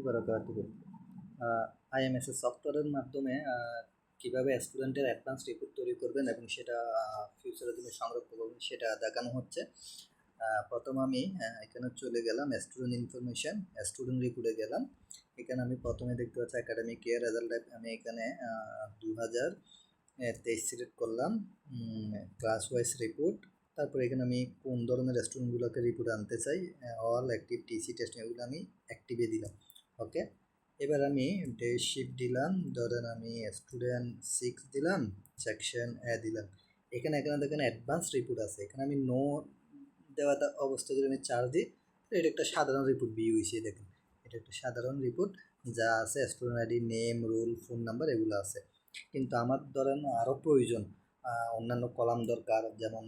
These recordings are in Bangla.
বারাকাতুহু। আইএমএসের সফটওয়্যারের মাধ্যমে কীভাবে স্টুডেন্টের অ্যাডভান্স রিপোর্ট তৈরি করবেন এবং সেটা ফিউচারের জন্য সংরক্ষণ করবেন সেটা দেখানো হচ্ছে। প্রথম আমি এখানে চলে গেলাম স্টুডেন্ট ইনফরমেশন, স্টুডেন্ট রিপোর্টে গেলাম। এখানে আমি প্রথমে দেখতে পাচ্ছি একাডেমিক ইয়ার রেজাল্ট। আমি এখানে 2023 সিলেক্ট করলাম, ক্লাস ওয়াইজ রিপোর্ট। তারপরে এখানে আমি কোন ধরনের স্টুডেন্টগুলোকে রিপোর্ট আনতে চাই, অল অ্যাক্টিভ টিসি টেস্ট এগুলো আমি অ্যাক্টিভে দিলাম। ওকে, এবার আমি ডে শিফট দিলাম, ধরেন আমি স্টুডেন্ট 6 দিলাম, সেকশন এ দিলাম। এখানে দেখেন অ্যাডভান্স রিপোর্ট আছে। এখানে আমি নো দেওয়া অবস্থায় যদি আমি 4 দিই, এটা একটা সাধারণ রিপোর্ট বি হয়েছে। দেখেন এটা একটা সাধারণ রিপোর্ট, যা আছে student ID, name, roll, phone number এগুলো আছে। কিন্তু আমার ধরেন আরও প্রয়োজন, অন্যান্য কলাম দরকার, যেমন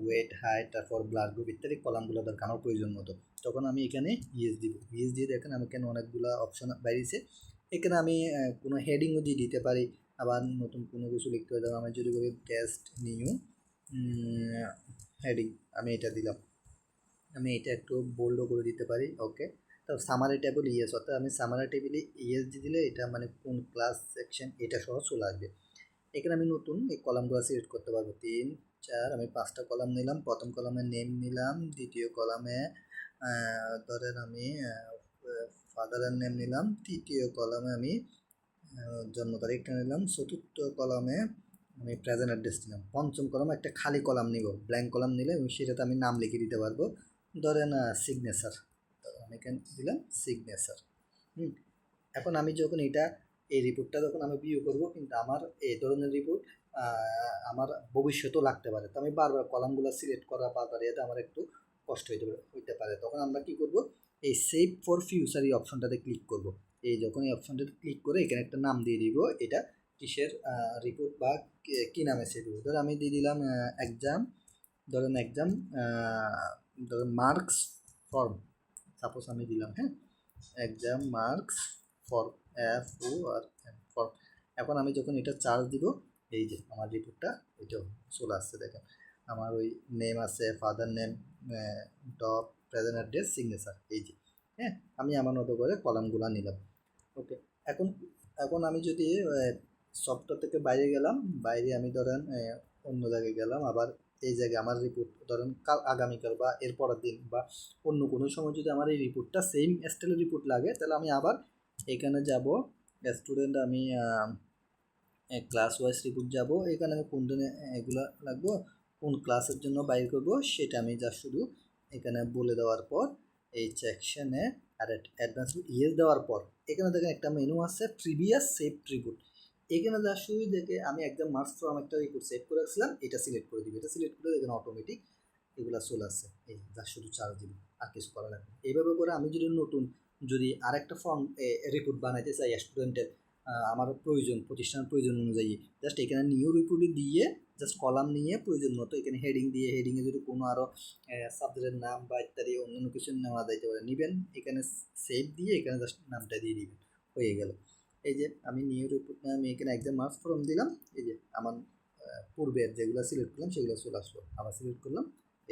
ওয়েট, হাইট, তারপর ব্লাড গ্রুপ ইত্যাদি কলামগুলো দরকার আমার প্রয়োজন মতো। তখন আমি এখানে ইএস দিব। ইএস দিয়ে দেখেন আমি এখানে অনেকগুলো অপশন বাইরেছে। এখানে আমি কোনো হেডিংও দিয়ে দিতে পারি, আবার নতুন কোনো কিছু লিখতে পারি। আমি যদি বলি টেস্ট নিউ হেডিং, আমি এটা দিলাম। আমি এটা একটু বোল্ডও করে দিতে পারি। ওকে, তারপর সামারি টেবিল ইএস, অর্থাৎ আমি সামারি টেবিলে ইএস দিয়ে দিলে এটা মানে কোন ক্লাস সেকশন এটা সহ চলে আসবে। এখানে আমি নতুন এই কলামগুলো সিলেক্ট করতে পারবো। 3, 4, আমি 5টা কলাম নিলাম। প্রথম কলামে নেম নিলাম, দ্বিতীয় কলামে ধরেন আমি ফাদারের নেম নিলাম, তৃতীয় কলামে আমি জন্ম তারিখটা নিলাম, চতুর্থ কলামে আমি প্রেজেন্ট অ্যাড্রেস নিলাম, পঞ্চম কলামে একটা খালি কলাম নিব, ব্ল্যাঙ্ক কলাম নিলে এবং সেটাতে আমি নাম লিখে দিতে পারবো। ধরেন সিগনেচার, আমি এখানে দিলাম সিগনেচার। এখন আমি যখন এই রিপোর্টটা যখন আমি ভিউ করবো, কিন্তু আমার এই ধরনের রিপোর্ট আমার ভবিষ্যতেও লাগতে পারে। তো আমি বারবার কলামগুলো সিলেক্ট করা বারবার এতে আমার একটু কষ্ট হইতে পারে। তখন আমরা কি করব, এই সেভ ফর ফিউচার এই অপশনটাতে ক্লিক করব। এই যখন এই অপশনটাতে ক্লিক করে এখানে একটা নাম দিয়ে দিব, এটা কিসের রিপোর্ট বা কি নামে সেভ হবে। ধরো আমি দিয়ে দিলাম এক্সাম, ধরেন এক্সাম, ধরেন মার্কস ফর্ম, সাপোজ আমি দিলাম, হ্যাঁ, এক্সাম মার্কস ফর্ম, ফর্ম। এখন আমি যখন এটা চার্জ দিব, এই যে আমার রিপোর্টটা এটা চলে আসছে। দেখেন আমার ওই নেম আছে, father name, dot, present address, signature, এই যে, হ্যাঁ, আমি আমার মতো করে কলামগুলো নিলাম। ওকে, এখন আমি যদি সফটওয়্যার থেকে বাইরে গেলাম, বাইরে আমি ধরেন অন্য জায়গায় গেলাম, আবার এই জায়গায় আমার রিপোর্ট ধরেন আগামীকাল বা এর পরের দিন বা অন্য কোনো সময় যদি আমার এই রিপোর্টটা সেম স্টাইলের রিপোর্ট লাগে, তাহলে আমি আবার এখানে যাব, স্টুডেন্ট, আমি ক্লাস ওয়াইজ রিপোর্ট যাব। এখানে আমি কোন দিনে এগুলো লাগবো, কোন ক্লাসের জন্য বাইর করব সেটা আমি যা শুধু এখানে বলে দেওয়ার পর এই সেকশনে আর অ্যাডভান্স ইয়েস দেওয়ার পর এখানে দেখেন একটা মেনু আছে, প্রিভিয়াস সেভ রিপোর্ট। এখানে যা শুধু দেখে আমি একদম মার্কস ফ্রম একটা রিপোর্ট সেভ করে রাখছিলাম, এটা সিলেক্ট করে দিবে। এটা সিলেক্ট করে এখানে অটোমেটিক এগুলো চলে আসছে, এই যা শুধু চার্জ দিবে, আর কিছু করা লাগবে। এইভাবে করে আমি যদি নতুন আরেকটা ফর্ম রিপোর্ট বানাইতে চাই স্টুডেন্টের, আমার প্রয়োজন, প্রতিষ্ঠানের প্রয়োজন অনুযায়ী, জাস্ট এখানে নিউ রিপোর্টে দিয়ে জাস্ট কলাম নিয়ে প্রয়োজন মতো এখানে হেডিং দিয়ে, হেডিংয়ে যদি কোনো আরও সাবজেক্টের নাম বা ইত্যাদি অন্যান্য কিছু নেওয়া যাইতে পারে, নেবেন, এখানে সেভ দিয়ে এখানে জাস্ট নামটা দিয়ে দিবেন, হয়ে গেল। এই যে আমি নিউ রিপোর্ট, আমি এখানে এক্সাম মার্কস ফর্ম দিলাম, এই যে আমার পূর্বের যেগুলো সিলেক্ট করলাম সেগুলো চলে আসলো, আবার সিলেক্ট করলাম,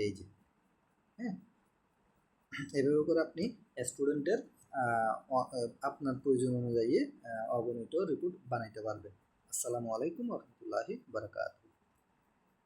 এই যে, হ্যাঁ। এভাবে করে আপনি স্টুডেন্টের আপনার প্রয়োজন অনুযায়ী অগণিত রিপোর্ট বানাইতে পারবেন। আসসালামু আলাইকুম ওয়া রাহমাতুল্লাহি ওয়া বারাকাতুহু।